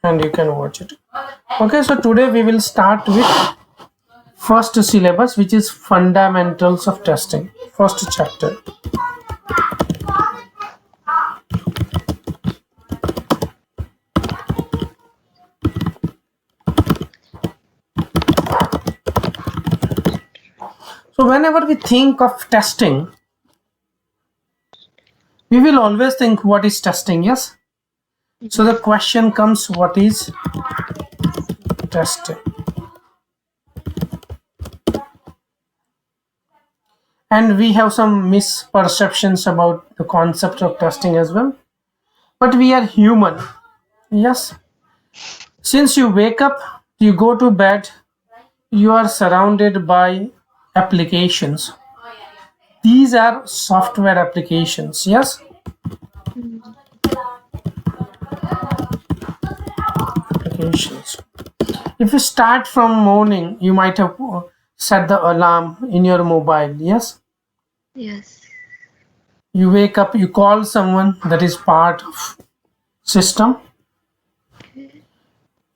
and you can watch it. Okay, so today we will start with first syllabus, which is fundamentals of testing, first chapter. So whenever we think of testing, we will always think what is testing. Yes, so the question comes, what is testing? And we have some misperceptions about the concept of testing as well, but we are human. Yes, since you wake up, you go to bed, you are surrounded by applications. These are software applications. Yes, applications. If you start from morning, you might have set the alarm in your mobile. Yes, Yes. you wake up, you call someone, that is part of system.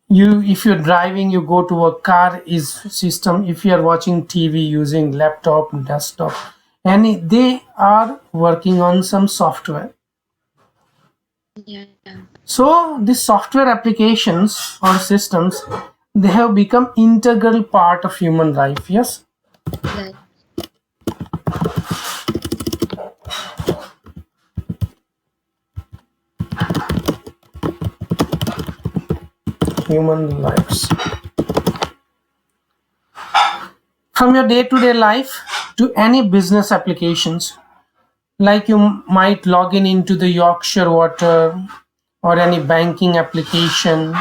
You, if you're driving, you go to a car, is system. If you are watching TV using laptop, desktop, any, they are working on some software. Yeah. So these software applications or systems, they have become integral part of human life. Yes, Right. human lives. From your day-to-day life to any business applications, like you might log in into the Yorkshire Water or any banking application,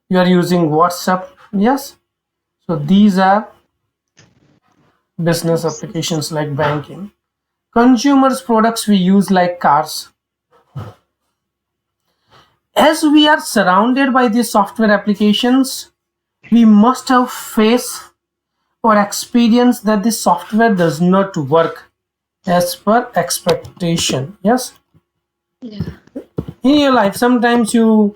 you are using WhatsApp. Yes, so these are business applications like banking. Consumers products we use like cars. As we are surrounded by these software applications, we must have faced or experienced that the software does not work as per expectation. Yes, Yeah. in your life sometimes you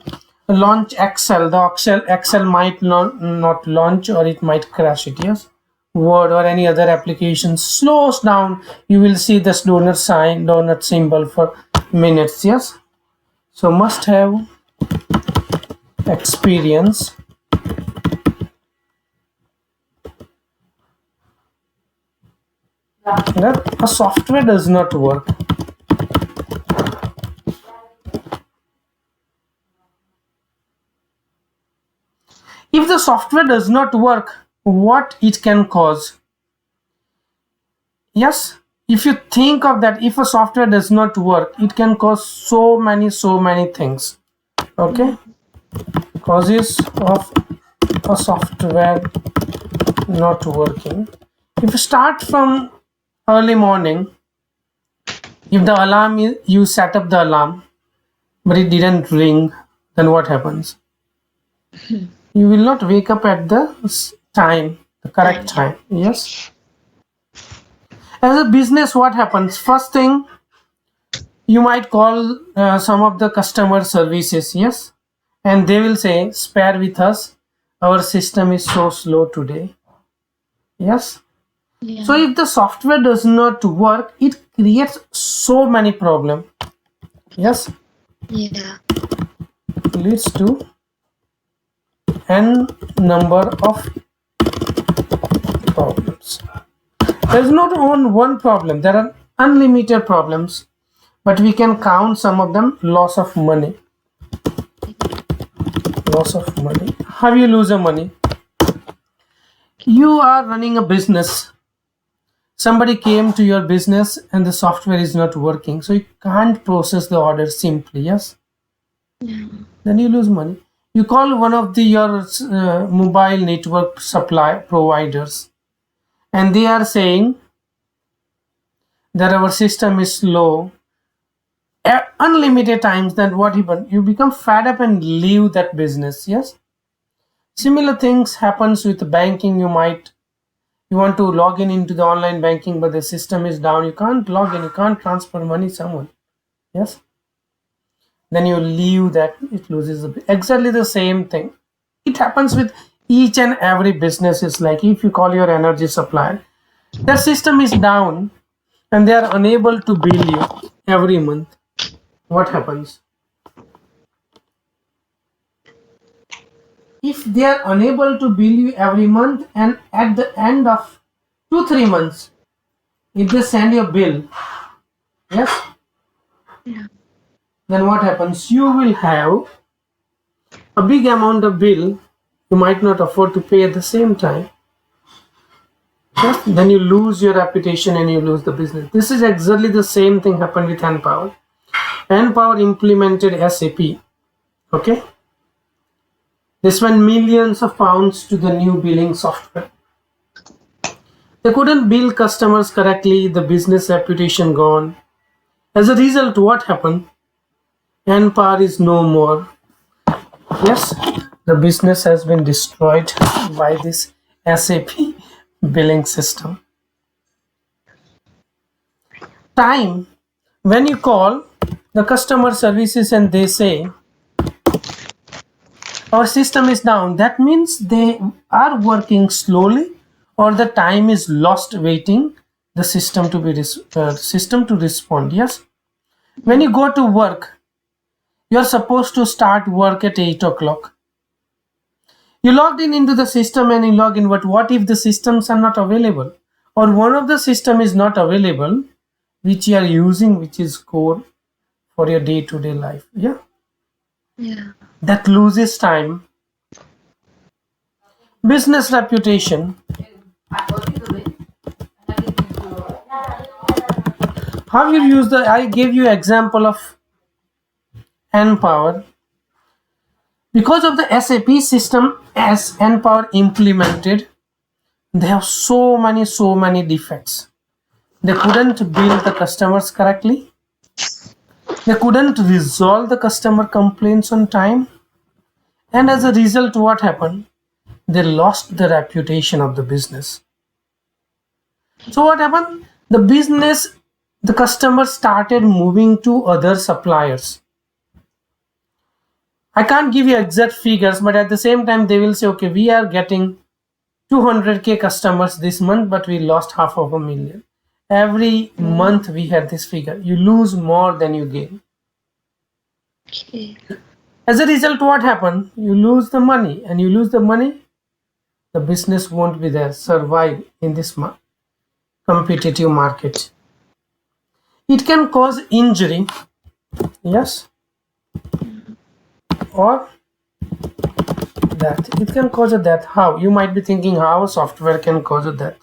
launch Excel, the Excel might not launch, or it might crash it. Yes, Word or any other application slows down, you will see this donut symbol for minutes. Yes, so must have experience that a software does not work. If the software does not work, what it can cause? Yes, if you think of that, if a software does not work, it can cause so many things. Okay, causes of a software not working. If you start from early morning, if the alarm you set up the alarm but it didn't ring, then what happens? You will not wake up at the time, the correct time. Yes, as a business, what happens? First thing, you might call some of the customer services. Yes, and they will say, spare with us, our system is so slow today. Yes, Yeah. so if the software does not work, it creates so many problems. Yes, Yeah. leads to n number of problems. There is not one problem, there are unlimited problems, but we can count some of them. Loss of money. Loss of money. How you lose your money? You are running a business. Somebody came to your business and the software is not working, so you can't process the order simply. Yes, Yeah. then you lose money. You call one of your mobile network supply providers, and they are saying that our system is slow at unlimited times. Then what happens? You become fed up and leave that business. Yes, similar things happens with banking. You want to log in into the online banking, but the system is down, you can't log in, you can't transfer money someone. Yes, then you leave that, it loses exactly the same thing. It happens with each and every business. Is like if you call your energy supplier, their system is down and they are unable to bill you every month. What happens? If they are unable to bill you every month, and at the end of 2-3 months, if they send you a bill, yes, Yeah. then what happens? You will have a big amount of bill you might not afford to pay at the same time. Yes? Then you lose your reputation and you lose the business. This is exactly the same thing happened with Npower. Npower implemented SAP. Okay, they spent millions of pounds to the new billing software. They couldn't bill customers correctly, the business reputation gone. As a result, what happened? Npower is no more. Yes, the business has been destroyed by this SAP billing system. Time, when you call the customer services and they say our system is down, that means they are working slowly or the time is lost waiting the system to be system to respond. Yes, when you go to work, you're supposed to start work at 8 o'clock. You logged in into the system and you log in, but what if the systems are not available, or one of the system is not available which you are using, which is core for your day-to-day life? Yeah, Yeah. that loses time. Business reputation. How you use the, I gave you example of Npower. Because of the SAP system as Npower implemented, they have so many defects. They couldn't bill the customers correctly. They couldn't resolve the customer complaints on time. And as a result, what happened? They lost the reputation of the business. So what happened? The customer started moving to other suppliers. I can't give you exact figures, but at the same time, they will say, okay, we are getting 200K customers this month, but we lost 500,000. Every month we had this figure. You lose more than you gain. Okay. As a result, what happened? You lose the money, and you lose the money, the business won't be there, survive in this competitive market. It can cause injury, yes, or death. It can cause a death. How? You might be thinking how software can cause a death,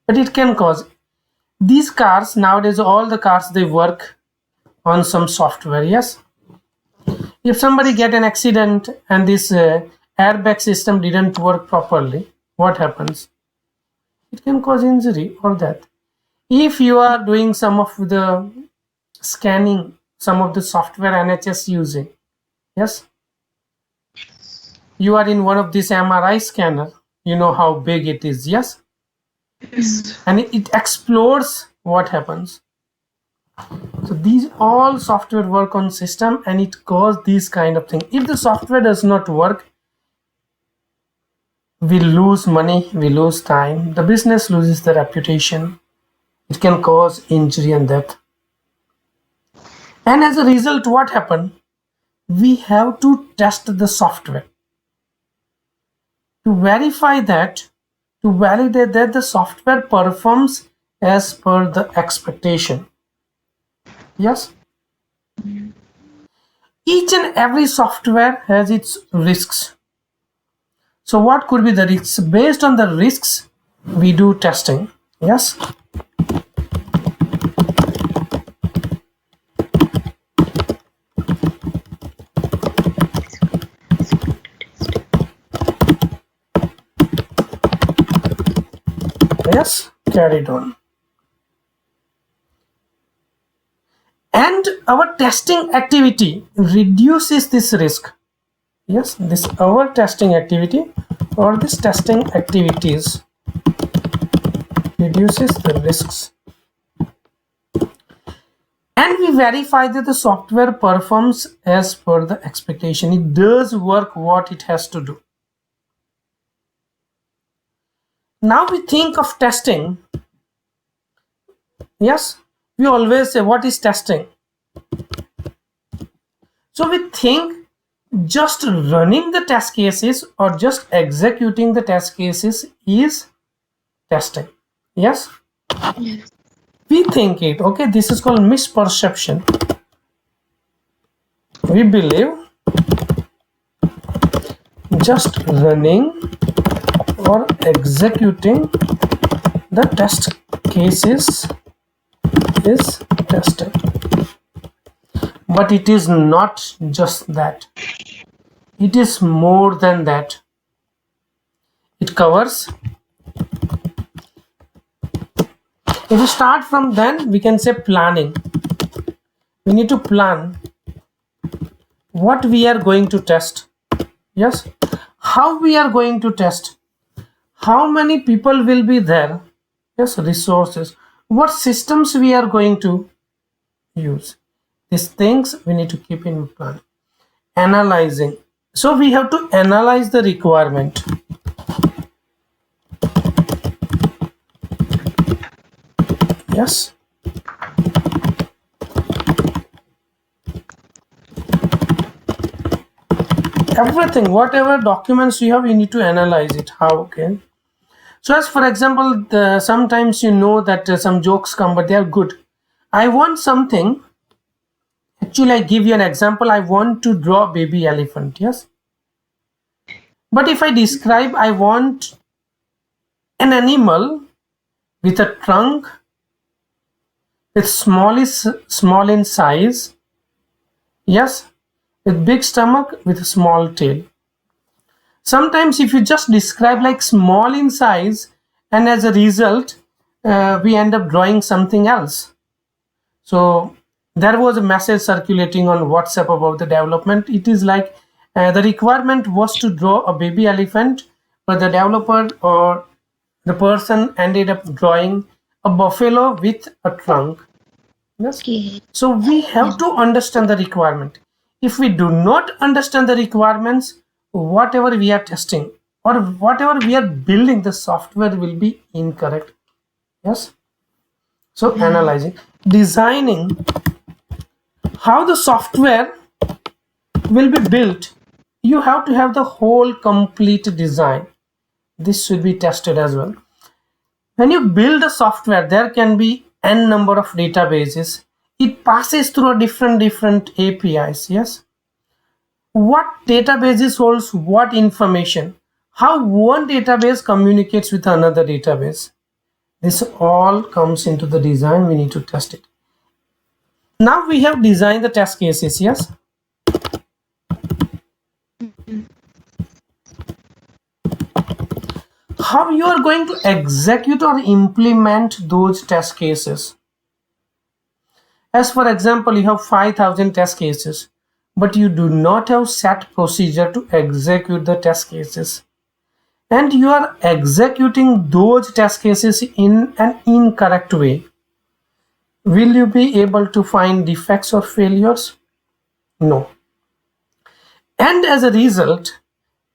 but it can cause. These cars nowadays, all the cars, they work on some software. Yes, if somebody get an accident and this airbag system didn't work properly, what happens? It can cause injury or death. If you are doing some of the scanning, some of the software NHS using, yes, you are in one of these MRI scanner, you know how big it is, yes, and it explodes, what happens? So these all software work on system and it cause these kind of thing. If the software does not work, we lose money, we lose time, the business loses the reputation, it can cause injury and death. And as a result, what happened? We have to test the software to verify that, to validate that the software performs as per the expectation. Yes, each and every software has its risks. So what could be the risks? Based on the risks, we do testing. Yes, yes, carried on. And our testing activity reduces this risk. Yes, this our testing activity or this testing activities reduces the risks. and we verify that the software performs as per the expectation. It does work what it has to do. Now we think of testing. Yes, we always say, what is testing? So we think just running the test cases or just executing the test cases is testing. Yes? Yes. We think it. Okay, this is called misperception. We believe just running or executing the test cases is testing. But it is not just that. It is more than that. It covers. If we start from then, we can say planning. We need to plan what we are going to test. Yes. How we are going to test. How many people will be there. Yes. Resources. What systems we are going to use. These things we need to keep in plan. Analyzing. So we have to analyze the requirement. Yes. Everything, whatever documents you have, you need to analyze it. How? Okay. So as for example, sometimes you know that some jokes come, but they are good. I want something. Actually, I give you an example. I want to draw baby elephant. Yes. But if I describe, I want an animal with a trunk, with small in size. Yes. With big stomach, with a small tail. Sometimes if you just describe like small in size, and as a result, we end up drawing something else. So there was a message circulating on WhatsApp about the development. It is like the requirement was to draw a baby elephant, but the developer or the person ended up drawing a buffalo with a trunk. Yes. Okay. So we have to understand the requirement. If we do not understand the requirements, whatever we are testing or whatever we are building, the software will be incorrect. Yes. So analyzing, designing how the software will be built. You have to have the whole complete design. This should be tested as well. When you build a software, there can be n number of databases. It passes through a different APIs. Yes. What databases holds what information? How one database communicates with another database? This all comes into the design. We need to test it. Now we have designed the test cases. Yes. How you are going to execute or implement those test cases? As for example, you have 5,000 test cases, but you do not have set procedure to execute the test cases. And you are executing those test cases in an incorrect way. Will you be able to find defects or failures? No. And as a result,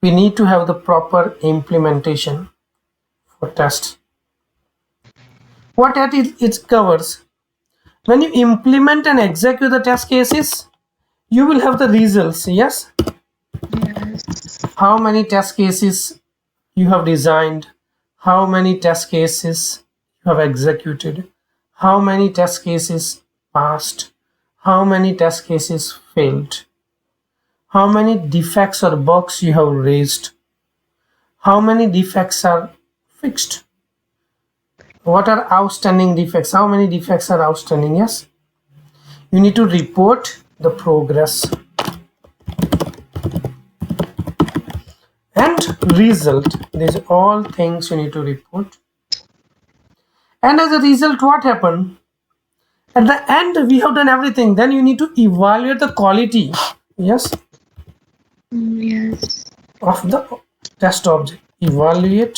we need to have the proper implementation for tests. What it covers? When you implement and execute the test cases, you will have the results. Yes. Yes. How many test cases you have designed, how many test cases you have executed, how many test cases passed, how many test cases failed, how many defects or bugs you have raised, how many defects are fixed, what are outstanding defects, how many defects are outstanding. Yes, you need to report the progress and result. These are all things you need to report. And as a result, what happened? At the end, we have done everything. Then you need to evaluate the quality. Yes. Yes. Of the test object. Evaluate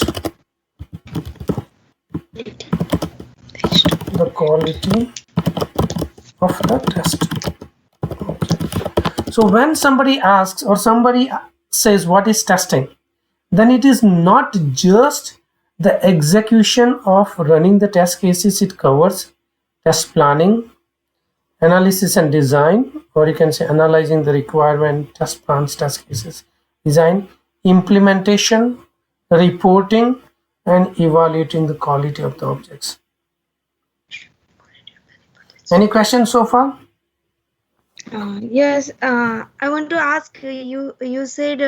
the quality of the test. So when somebody asks or somebody says what is testing, then it is not just the execution of running the test cases. It covers test planning, analysis and design, or you can say analyzing the requirement, test plans, test cases, design, implementation, reporting, and evaluating the quality of the objects. Any questions so far? Yes. I want to ask you. You said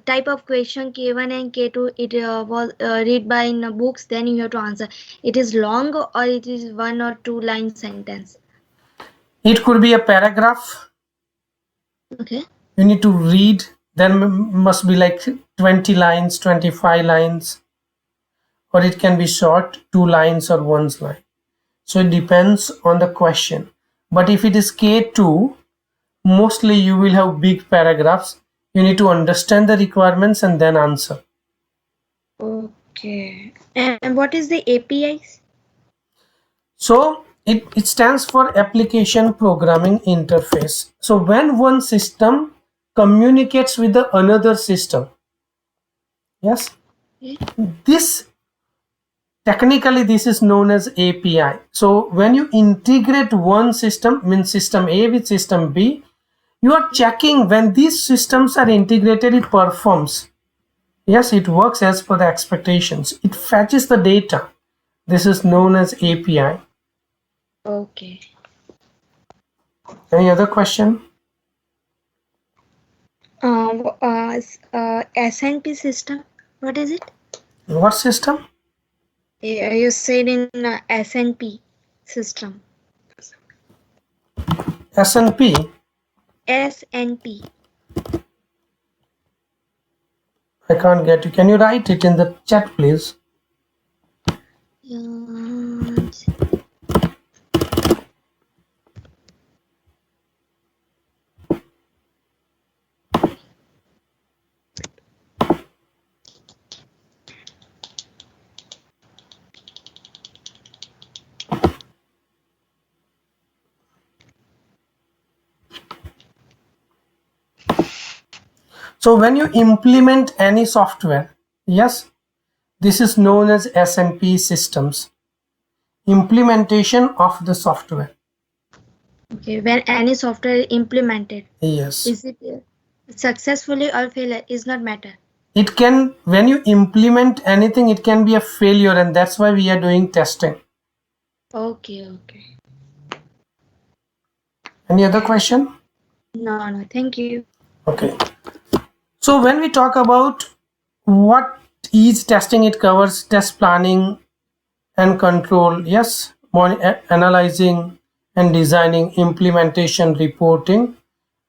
type of question K1 and K2. It was read by in books. Then you have to answer. It is long or it is 1 or 2 line sentence. It could be a paragraph. Okay. You need to read. Then must be like 20 lines, 25 lines, or it can be short, 2 lines or 1 line. So it depends on the question. But if it is K2, mostly you will have big paragraphs. You need to understand the requirements and then answer. Okay. And what is the APIs? So it stands for Application Programming Interface. So when one system communicates with the another system, yes, this technically this is known as API. So when you integrate one system, means system A with system B, you are checking when these systems are integrated, it performs. Yes, it works as per the expectations. It fetches the data. This is known as API. Okay. Any other question? SNP system. What is it? What system? You said in SNP system. S&P. SNP. I can't get you. Can you write it in the chat, please? So when you implement any software, yes, this is known as S&P systems. Implementation of the software. Okay, when any software is implemented, Yes. is it successfully or failure is not matter. It can, when you implement anything, it can be a failure, and that's why we are doing testing. Okay, okay. Any other question? No, thank you. Okay. So when we talk about what is testing, it covers test planning and control, yes, analyzing and designing, implementation, reporting,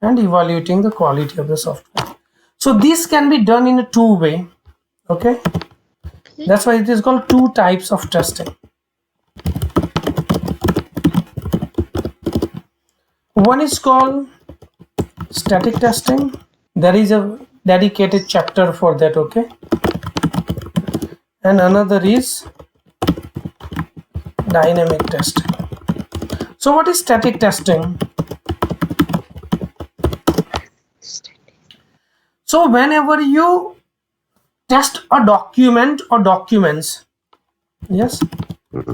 and evaluating the quality of the software. So this can be done in a two-way. Okay, that's why it is called two types of testing. One is called static testing. There is a dedicated chapter for that. Okay, and another is dynamic testing. So what is static testing? So whenever you test a document or documents, yes,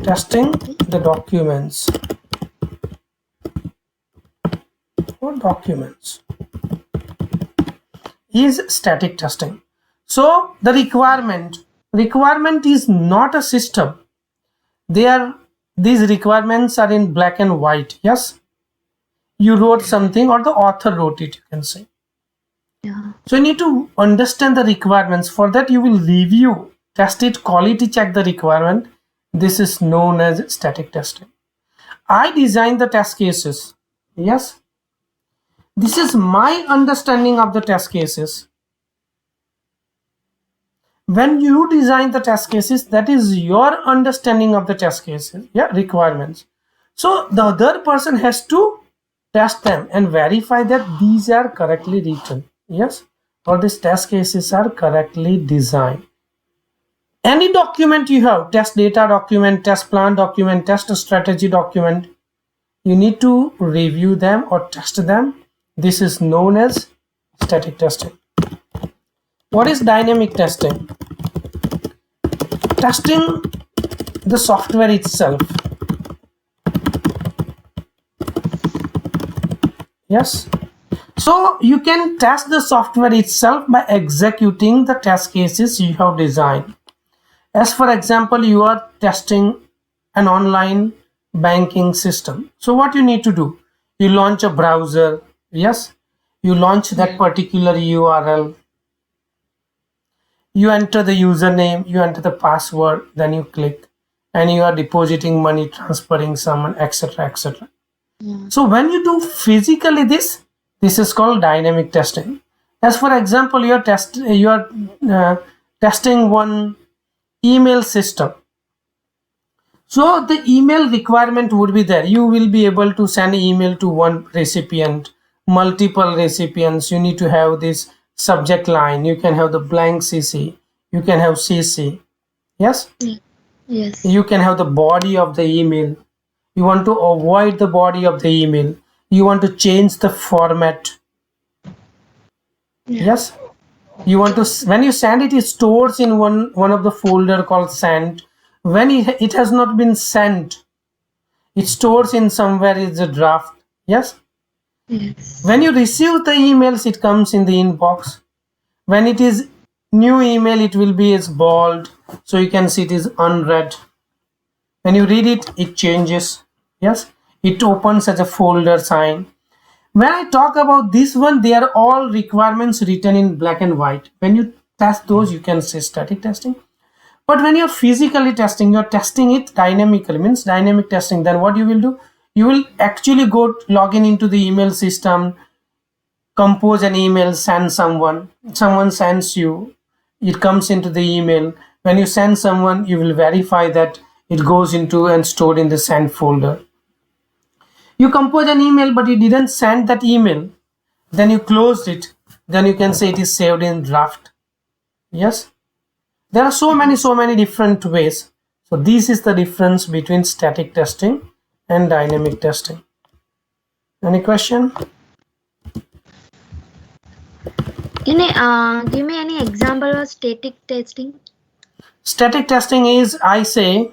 testing the documents or documents is static testing. So the requirement is not a system. These requirements are in black and white. Yes, you wrote something or the author wrote it, you can say. Yeah. So you need to understand the requirements. For that you will review, test it, quality check the requirement. This is known as static testing. I design the test cases. Yes, this is my understanding of the test cases. When you design the test cases, that is your understanding of the test cases, yeah, requirements. So the other person has to test them and verify that these are correctly written, yes, or these test cases are correctly designed. Any document you have, test data document, test plan document, test strategy document, You need to review them or test them. This is known as static testing. What is dynamic testing? Testing the software itself. Yes. So you can test the software itself by executing the test cases you have designed. As for example, you are testing an online banking system. So what you need to do? You launch a browser. Yes. You launch that particular URL. You enter the username, you enter the password, then you click, and you are depositing money, transferring someone, etc., etc. So when you do physically this is called dynamic testing. As for example, you are testing one email system. So the email requirement would be there. You will be able to send email to one recipient, multiple recipients. You need to have this subject line. You can have the blank CC. You can have CC. Yes? Yes. You can have the body of the email. You want to avoid the body of the email. You want to change the format. Yes? You want to, when you send it, it stores in one of the folder called sent. When it has not been sent, it stores in somewhere is a draft. Yes? Yes. When you receive the emails, it comes in the inbox. When it is new email, it will be as bold, so you can see it is unread. When you read it, it changes. Yes, it opens as a folder sign. When I talk about this one, they are all requirements written in black and white. When you test those, you can say static testing. But when you're physically testing, you're testing it dynamically, means dynamic testing. Then what you will do? You will actually go log into the email system, compose an email, send someone sends you, it comes into the email. When you send someone, you will verify that it goes into and stored in the send folder. You compose an email but you didn't send that email, then you closed it, then you can say it is saved in draft. Yes, there are so many different ways. So this is the difference between static testing and dynamic testing. Any question? Can you give me any example of static testing? Static testing is, I say,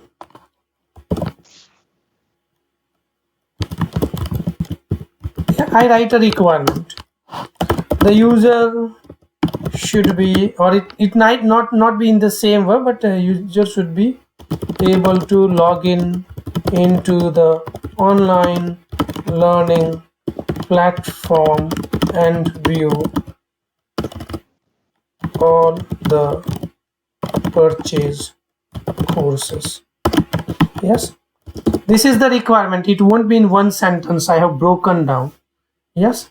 I write a requirement. The user should be, or it might not be in the same way, but user should be able to log in into the online learning platform and view all the purchase courses. Yes, this is the requirement. It won't be in one sentence. I have broken down. Yes,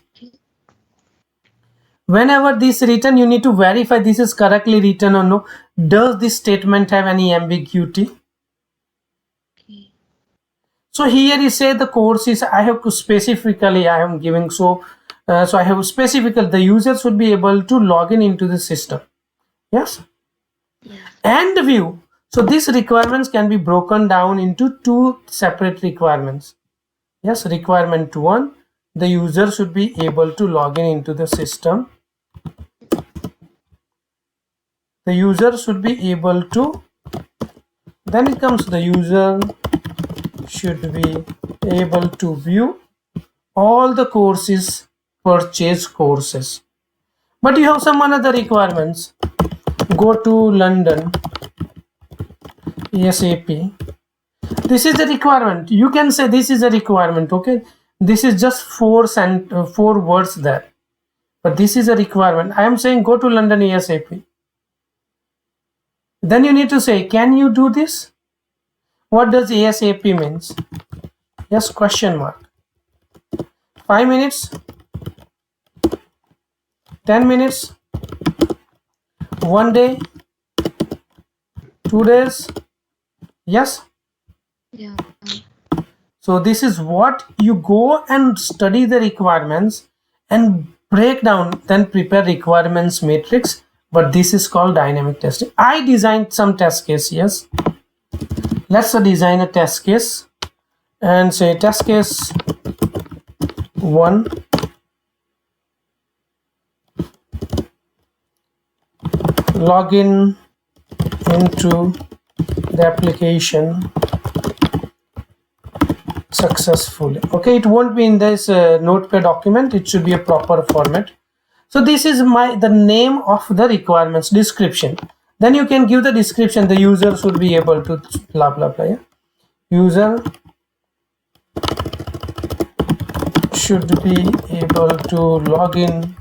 whenever this written, you need to verify this is correctly written or no. Does this statement have any ambiguity? So here you say the course is, I have to specifically, I am giving, so I have specifically, the user should be able to log in into the system. Yes, and view. So these requirements can be broken down into two separate requirements. Yes, requirement 1, the user should be able to log in into the system. The user should be able to, then it comes, the user should be able to view all the courses, purchase courses. But you have some other requirements. Go to London ASAP. This is the requirement. You can say this is a requirement. Okay, this is just four words there, but this is a requirement. I am saying go to London ASAP. Then you need to say, can you do this? What does ASAP means? Yes, question mark. 5 minutes, 10 minutes, 1 day, 2 days. Yes. Yeah. So this is what you go and study the requirements and break down, then prepare requirements matrix. But this is called dynamic testing. I designed some test case. Yes, let's design a test case. and say test case 1 login into the application successfully. Okay, it won't be in this notepad document, it should be a proper format. So this is the name of the requirements description. Then you can give the description. The user should be able to blah blah blah. Yeah? User should be able to log in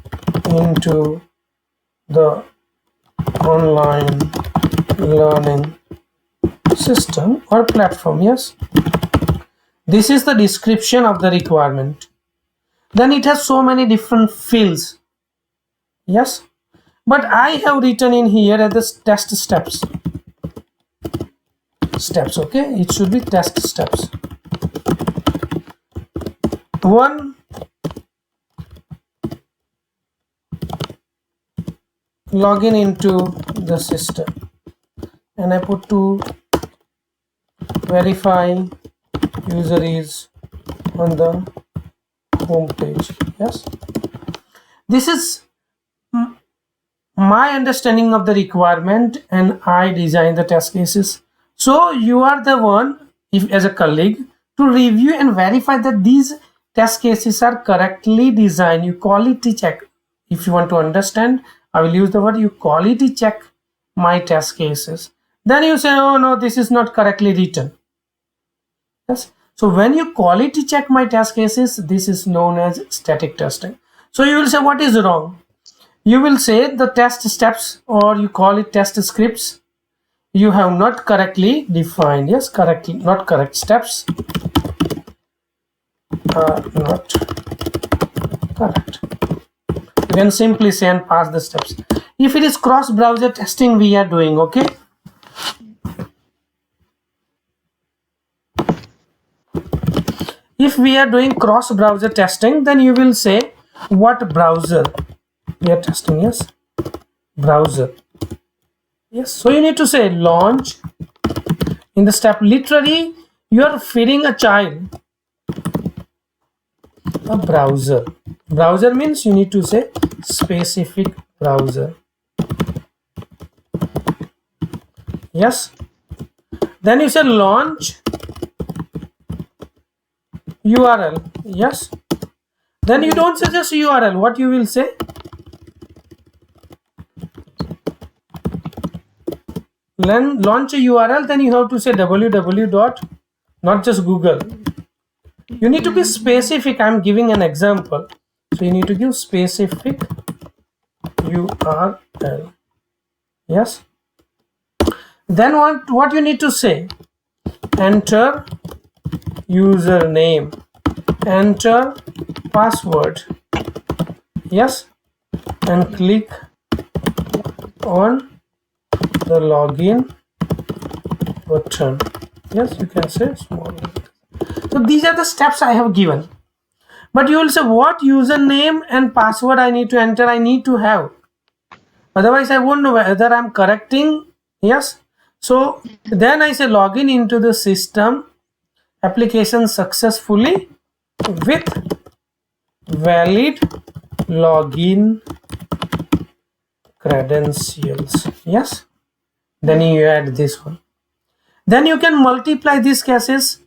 into the online learning system or platform. Yes, this is the description of the requirement. Then it has so many different fields. Yes, but I have written in here as the test steps. Okay, it should be test steps. 1, login into the system, and I put 2, verify user is on the home page. Yes, this is my understanding of the requirement, and I design the test cases. So you are the one, if as a colleague, to review and verify that these test cases are correctly designed. You quality check. If you want to understand, I will use the word, you quality check my test cases. Then you say, oh no, this is not correctly written. Yes. So when you quality check my test cases, this is known as static testing. So you will say, what is wrong? You will say the test steps, or you call it test scripts, you have not correctly defined. Yes, correctly, not correct steps are not correct. You can simply say and pass the steps. If it is cross browser testing we are doing, okay, if we are doing cross browser testing, then you will say what browser we are testing. Yes, browser. Yes, so you need to say launch in the step. Literally you are feeding a child a browser. Browser means you need to say specific browser. Yes, then you say launch URL. Yes, then you don't say just URL. What you will say? Launch a URL, then you have to say www dot, not just Google. You need to be specific. I'm giving an example, so you need to give specific URL. Yes, then what you need to say? Enter username, enter password. Yes, and click on the login button. Yes, you can say small. So these are the steps I have given, but you will say what username and password I need to enter. I need to have, otherwise I won't know whether I'm correcting. Yes, so then I say login into the system application successfully with valid login credentials. Yes, then you add this one. Then you can multiply these cases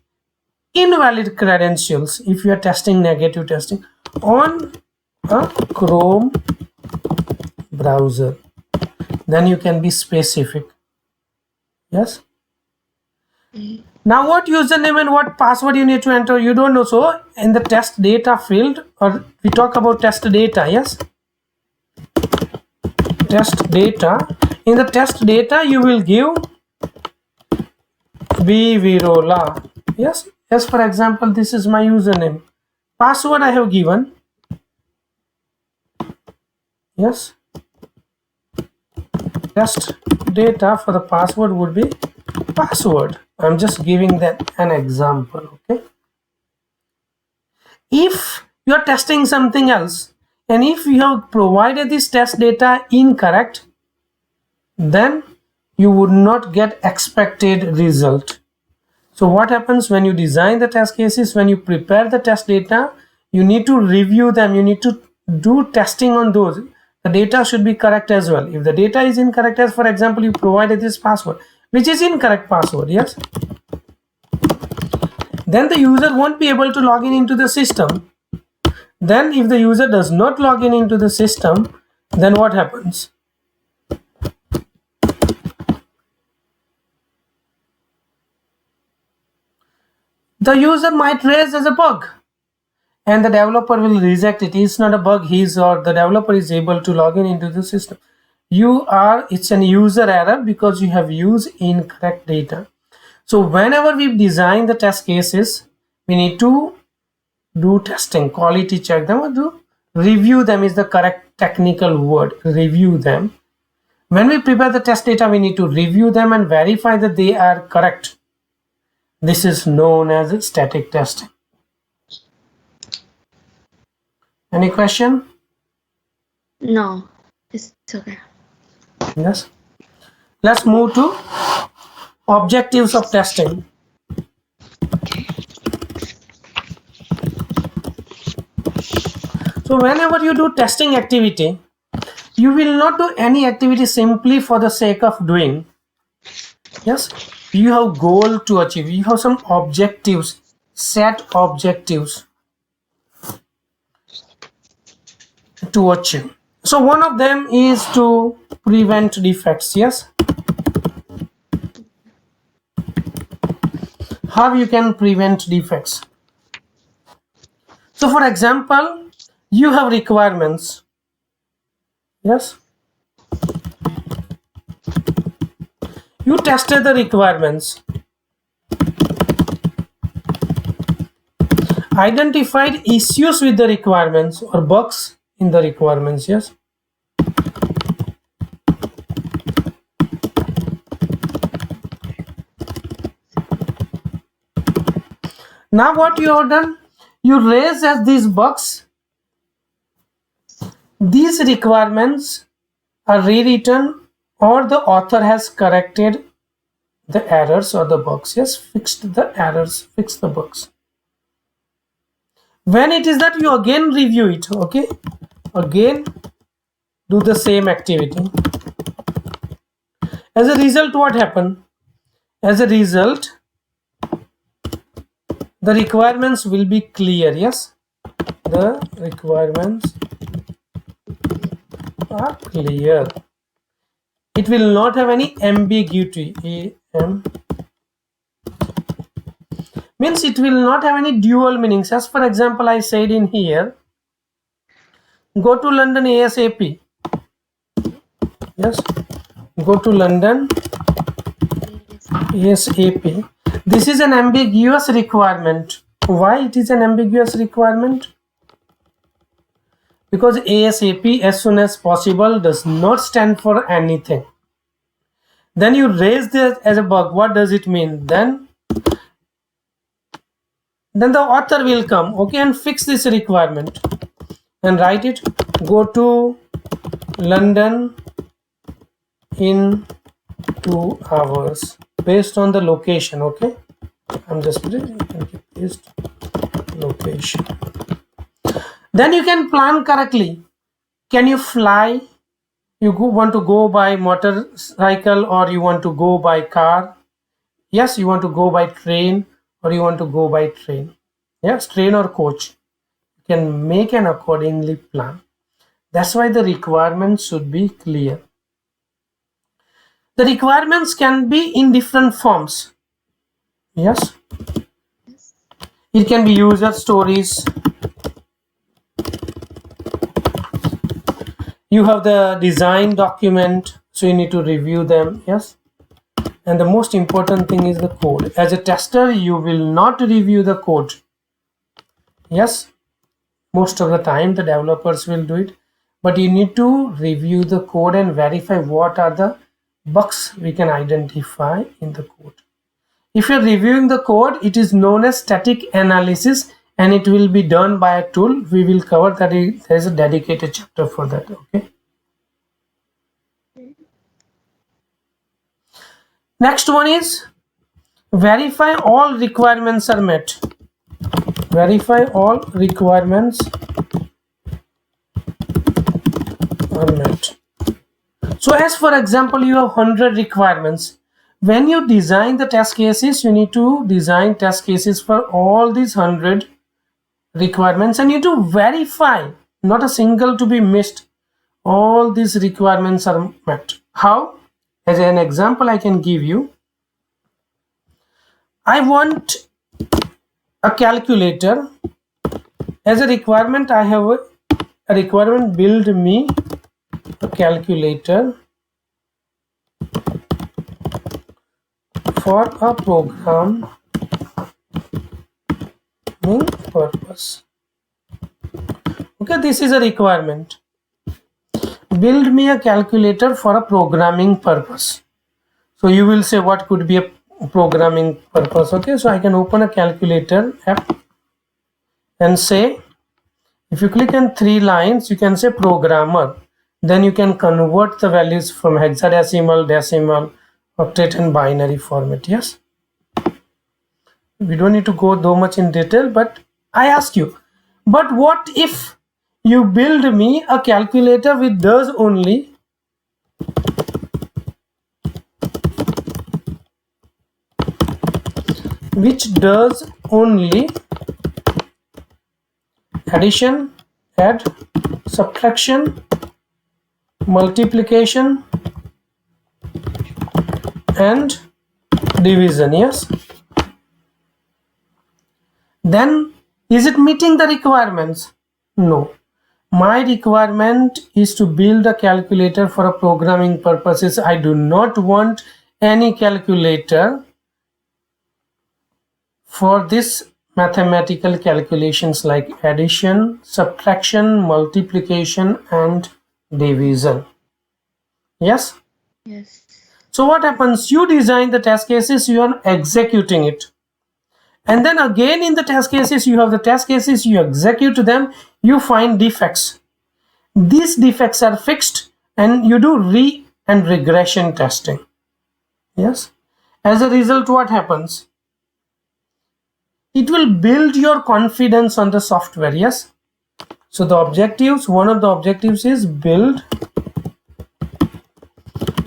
invalid credentials if you are testing negative testing on a Chrome browser. Then you can be specific. Yes, now what username and what password you need to enter, you don't know. So in the test data field, or we talk about test data. Yes, test data. In the test data you will give BrijeshVirola. Yes, as for example, this is my username. Password I have given. Yes, test data for the password would be password. I'm just giving that an example. Okay, if you are testing something else, and if you have provided this test data incorrect, then you would not get expected result. So what happens when you design the test cases? When you prepare the test data, you need to review them. You need to do testing on those. The data should be correct as well. If the data is incorrect, as for example, you provided this password, which is incorrect password, yes, then the user won't be able to log in into the system. Then if the user does not log in into the system, then what happens? The user might raise as a bug and the developer will reject it. It's not a bug, the developer is able to log in into the system. It's an user error because you have used incorrect data. So whenever we design the test cases, we need to do testing, quality check them, or do review them is the correct technical word, review them. When we prepare the test data, we need to review them and verify that they are correct. This is known as static testing. Any question? No, it's okay. Yes. Let's move to objectives of testing. So whenever you do testing activity, you will not do any activity simply for the sake of doing. Yes, you have goal to achieve. You have some objectives, set objectives to achieve. So one of them is to prevent defects. Yes. How you can prevent defects? So for example, you have requirements. Yes. You tested the requirements. Identified issues with the requirements or bugs in the requirements. Yes. Now what you have done? You raise as these bugs. These requirements are rewritten or the author has corrected the errors or the bugs. Yes, fixed the errors, fixed the bugs. When it is that, you again review it. Okay, again do the same activity. As a result, what happened? As a result, the requirements will be clear. Yes, the requirements are clear. It will not have any ambiguity. Means it will not have any dual meanings. As for example, I said in here, go to London ASAP. Yes, go to London ASAP. This is an ambiguous requirement. Why it is an ambiguous requirement? Because ASAP, as soon as possible, does not stand for anything. Then you raise this as a bug. What does it mean? Then the author will come, okay, and fix this requirement and write it. Go to London in 2 hours based on the location. Okay, I'm just putting paste location. Then you can plan correctly. Can you fly? You want to go by motorcycle or you want to go by car? Yes, you want to go by train or you want to go by train. Yes, train or coach. You can make an accordingly plan. That's why the requirements should be clear. The requirements can be in different forms. Yes. It can be user stories. You have the design document, so you need to review them. Yes. And the most important thing is the code. As a tester, you will not review the code. Yes. Most of the time, the developers will do it. But you need to review the code and verify what are the bugs we can identify in the code. If you're reviewing the code, it is known as static analysis and it will be done by a tool. We will cover that. There is a dedicated chapter for that. Okay. Next one is verify all requirements are met. Verify all requirements are met. So as for example, you have 100 requirements. When you design the test cases, you need to design test cases for all these 100 requirements, and you need to verify, not a single to be missed. All these requirements are met. How? As an example I can give you, I want a calculator. As a requirement, I have a requirement, build me a calculator for a programming purpose. Okay, this is a requirement. Build me a calculator for a programming purpose. So you will say what could be a programming purpose. Okay, so I can open a calculator app and say, if you click on 3 lines, you can say programmer. Then you can convert the values from hexadecimal, decimal, octet and binary format. Yes, we don't need to go so much in detail, but I ask you, but what if you build me a calculator which does only addition, add, subtraction, multiplication and division? Yes, then is it meeting the requirements? No. My requirement is to build a calculator for a programming purposes. I do not want any calculator for this mathematical calculations like addition, subtraction, multiplication and division. Yes? Yes. So what happens? You design the test cases, you are executing it. And then again in the test cases, you have the test cases, you execute them, you find defects. These defects are fixed and you do re and regression testing. Yes. As a result, what happens? It will build your confidence on the software. Yes. So the objectives, one of the objectives is build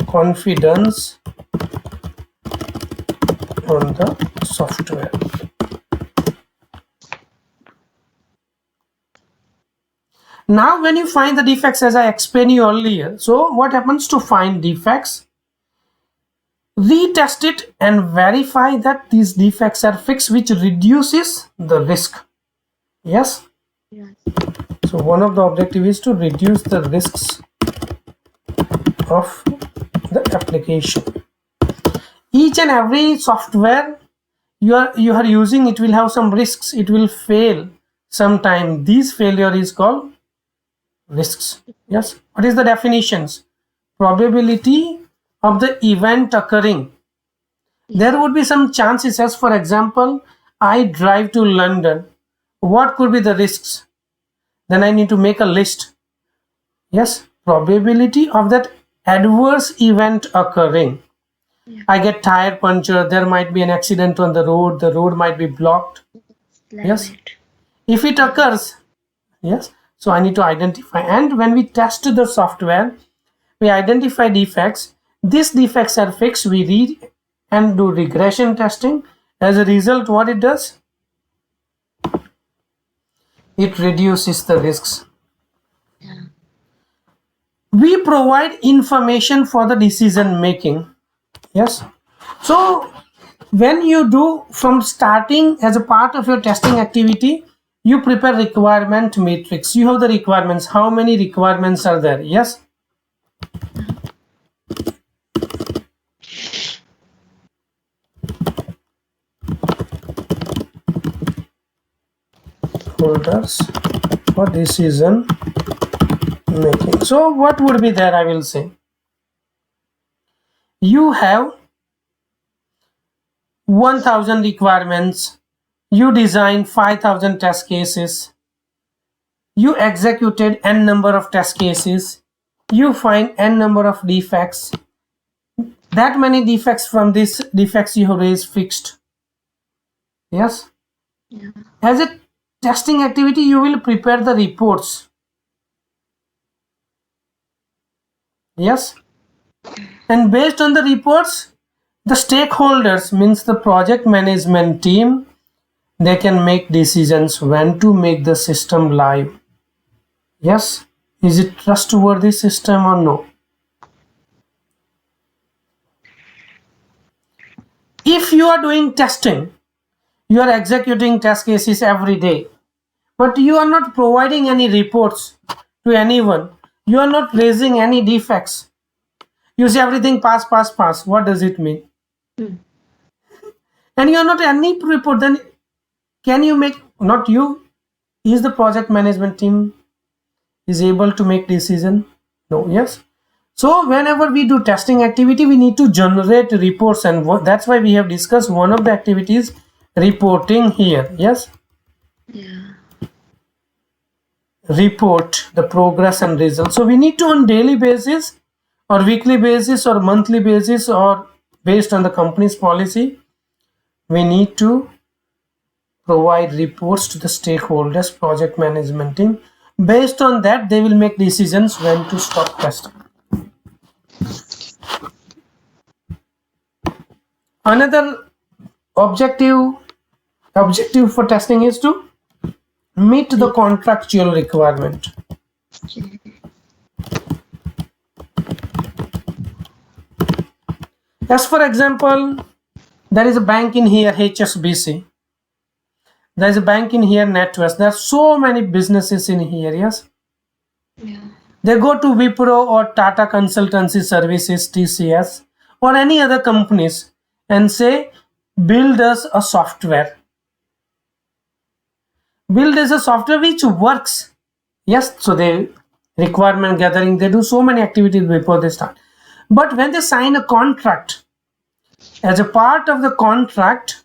confidence on the software. Now when you find the defects, as I explained you earlier, so what happens to find defects? Retest it and verify that these defects are fixed, which reduces the risk. Yes? Yes. So one of the objectives is to reduce the risks of the application. Each and every software you are using, it will have some risks. It will fail sometime. This failure is called risks. Yes. What is the definitions? Probability of the event occurring. There would be some chances, as for example, I drive to London. What could be the risks? Then I need to make a list. Yes. Probability of that adverse event occurring. Yeah. I get tire puncture, there might be an accident on the road might be blocked. Like Yes. that. If it occurs, yes, so I need to identify. And when we test the software, we identify defects. These defects are fixed. We read and do regression testing. As a result, what it does? It reduces the risks. Yeah. We provide information for the decision making. Yes. So when you do from starting, as a part of your testing activity, you prepare requirement matrix. You have the requirements. How many requirements are there? Yes. Holders for decision making. So what would be there? I will say you have 1000 requirements. You design 5000 test cases. You executed n number of test cases. You find n number of defects. that many defects from this defects you have raised fixed. Yes. Yeah. As a testing activity, you will prepare the reports. Yes. And based on the reports, the stakeholders, means the project management team, they can make decisions when to make the system live. Yes. Is it trustworthy system or no? If you are doing testing, you are executing test cases every day, but you are not providing any reports to anyone. You are not raising any defects. You say everything pass, pass, pass. What does it mean? Hmm. And you are not any report. Then can you make, not you, is the project management team is able to make decision? No. Yes. So whenever we do testing activity, we need to generate reports, and that's why we have discussed one of the activities, reporting here. Yes. Yeah. Report the progress and results. So we need to, on daily basis or weekly basis or monthly basis, or based on the company's policy, we need to provide reports to the stakeholders, project management team. Based on that, they will make decisions when to stop testing. Another objective for testing is to meet the contractual requirement. As for example, there is a bank in here, HSBC. There is a bank in here, NatWest. There are so many businesses in here. Yes. Yeah. They go to Wipro or Tata Consultancy Services, TCS, or any other companies and say, build us a software. Build us a software which works. Yes, so they requirement gathering, they do so many activities before they start. But when they sign a contract, as a part of the contract,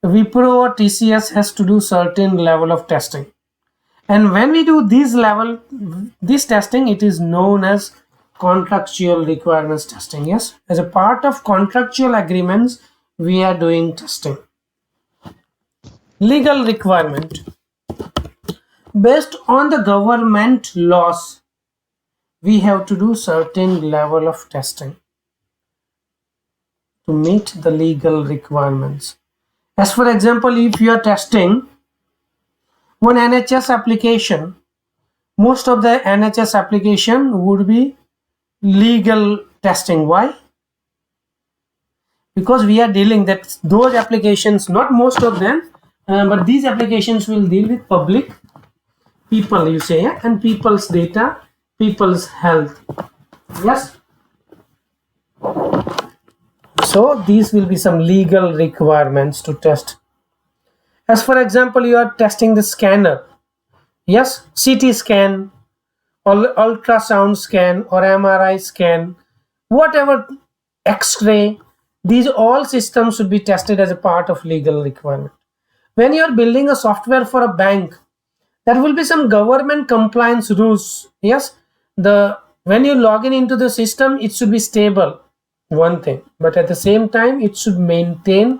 Wipro or TCS has to do certain level of testing. And when we do this testing, it is known as contractual requirements testing. Yes, as a part of contractual agreements, we are doing testing. Legal requirement. Based on the government laws, we have to do certain level of testing to meet the legal requirements. As for example, if you are testing one NHS application, most of the NHS application would be legal testing. Why? Because we are dealing that those applications, not most of them, but these applications will deal with public people, you say, yeah? And people's data, people's health. Yes. So these will be some legal requirements to test. As for example, you are testing the scanner. Yes, CT scan, or ultrasound scan, or MRI scan, whatever, X-ray, these all systems should be tested as a part of legal requirement. When you are building a software for a bank, there will be some government compliance rules. Yes, when you log in into the system, it should be stable, one thing, but at the same time it should maintain,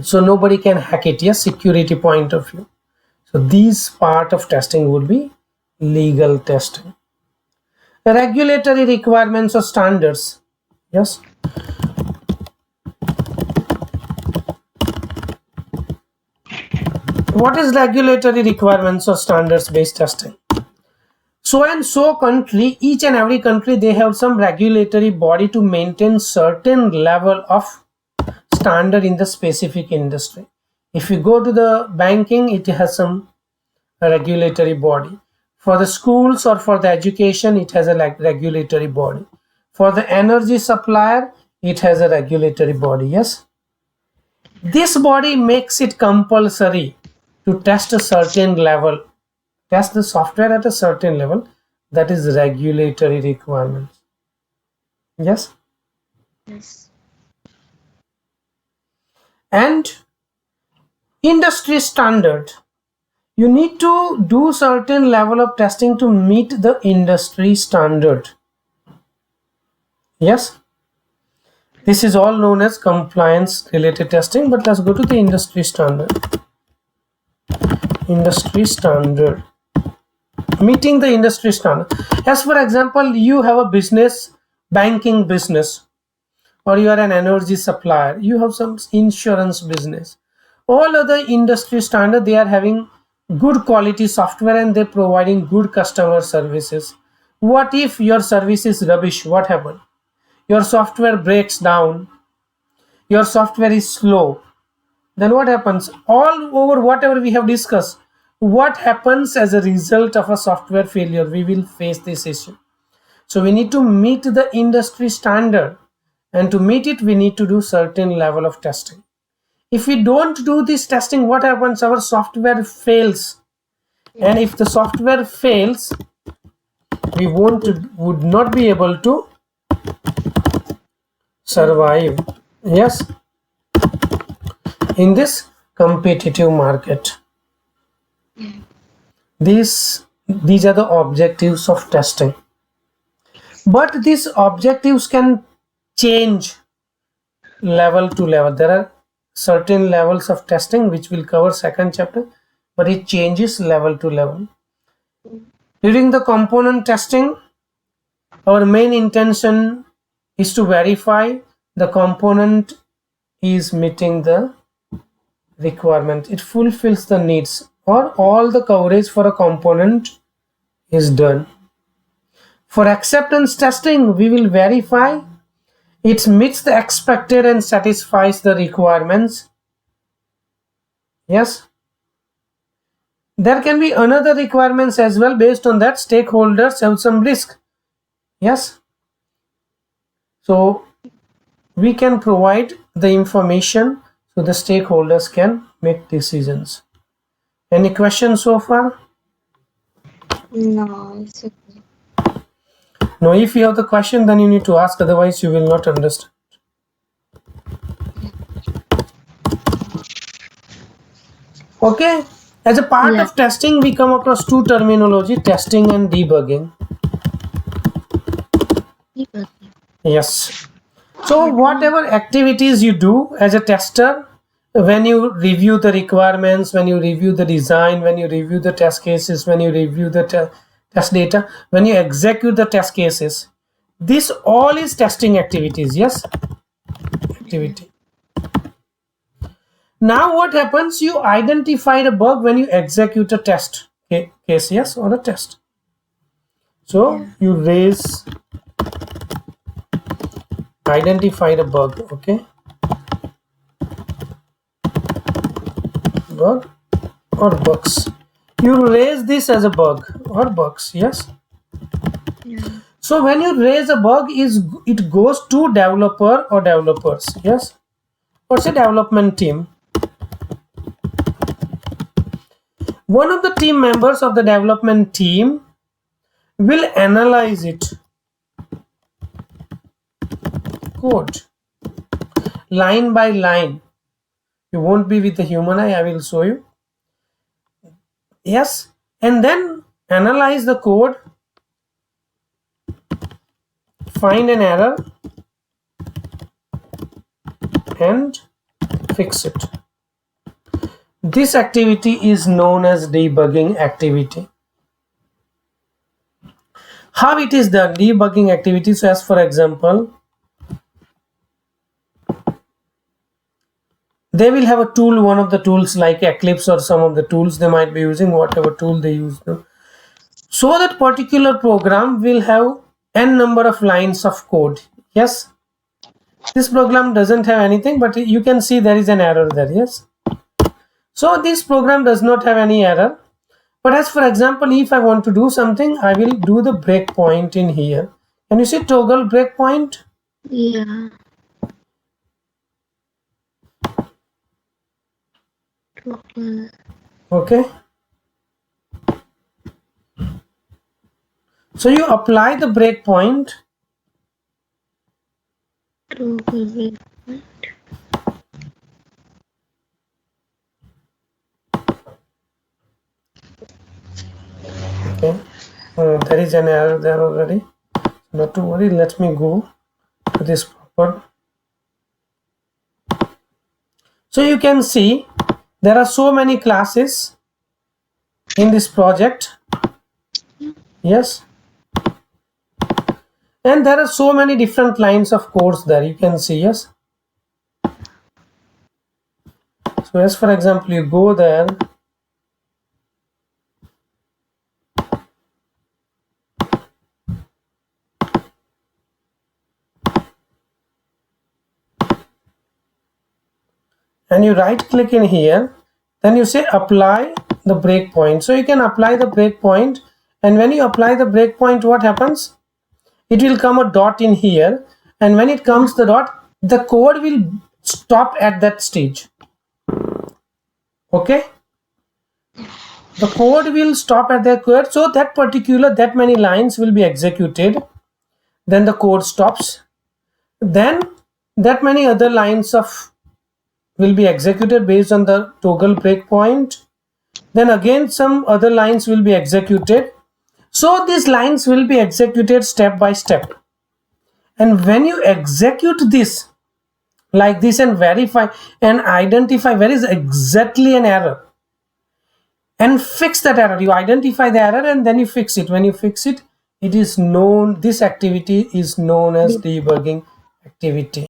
so nobody can hack it. Yes, security point of view. So these part of testing would be legal testing. The regulatory requirements or standards. Yes. What is regulatory requirements or standards based testing? So and so country, each and every country, they have some regulatory body to maintain certain level of standard in the specific industry. If you go to the banking, it has some regulatory body. For the schools or for the education, it has a regulatory body. For the energy supplier, it has a regulatory body. Yes. This body makes it compulsory to test a certain level, test the software at a certain level. That is regulatory requirements. Yes. Yes. And industry standard. You need to do certain level of testing to meet the industry standard. Yes, this is all known as compliance related testing. But let's go to the industry standard. Industry standard, meeting the industry standard. As for example, you have a business, banking business, or you are an energy supplier, you have some insurance business. All other industry standard, they are having good quality software and they're providing good customer services. What if your service is rubbish? What happened? Your software breaks down, your software is slow, then what happens? All over whatever we have discussed, what happens as a result of a software failure? We will face this issue. So we need to meet the industry standard, and to meet it we need to do certain level of testing. If we don't do this testing, what happens? Our software fails, and if the software fails, we would not be able to survive. Yes, in this competitive market. These are the objectives of testing, but these objectives can change level to level. There are certain levels of testing which will cover second chapter, but it changes level to level. During the component testing, our main intention is to verify the component is meeting the requirement, it fulfills the needs, or all the coverage for a component is done. For acceptance testing, we will verify it meets the expected and satisfies the requirements. Yes, there can be another requirements as well. Based on that, stakeholders have some risk. Yes, so we can provide the information so the stakeholders can make decisions. Any questions so far? No, it's okay. No, if you have the question, then you need to ask, otherwise you will not understand. Okay, as a part Yeah. of testing, we come across two terminology, testing and debugging. Yes. So whatever activities you do as a tester, when you review the requirements, when you review the design, when you review the test cases, when you review the test data, when you execute the test cases, this all is testing activities. Yes, activity. Now what happens? You identify a bug when you execute a test case, yes, or a test. So you identify the bug, okay, bug or bugs. You raise this as a bug or bugs, yes. So when you raise a bug, it goes to developer or developers, yes, or say development team. One of the team members of the development team will analyze it, code, line by line. You won't be with the human eye, I will show you. Yes, and then analyze the code, find an error and fix it. This activity is known as debugging activity. How it is done? Debugging activity. So as for example, they will have a tool, one of the tools like Eclipse or some of the tools they might be using, whatever tool they use. So that particular program will have n number of lines of code. Yes, this program doesn't have anything, but you can see there is an error there. Yes, so this program does not have any error. But as for example, if I want to do something, I will do the breakpoint in here. Can you see toggle breakpoint? Yeah. Okay. So you apply the breakpoint. Okay. There is an error there already. Not to worry. Let me go this proper. So you can see there are so many classes in this project. Yes, and there are so many different lines of codes there, you can see. Yes, so as for example, you go there, and you right click in here, then you say apply the breakpoint. So you can apply the breakpoint, and when you apply the breakpoint, what happens? It will come a dot in here, and when it comes the dot, the code will stop at that stage. Okay, the code will stop at that code, so that many lines will be executed, then the code stops, then that many other lines of will be executed based on the toggle breakpoint, then again some other lines will be executed. So these lines will be executed step by step, and when you execute this like this and verify and identify where is exactly an error and fix that error, you identify the error and then you fix it. When you fix it, it is known, this activity is known as debugging activity.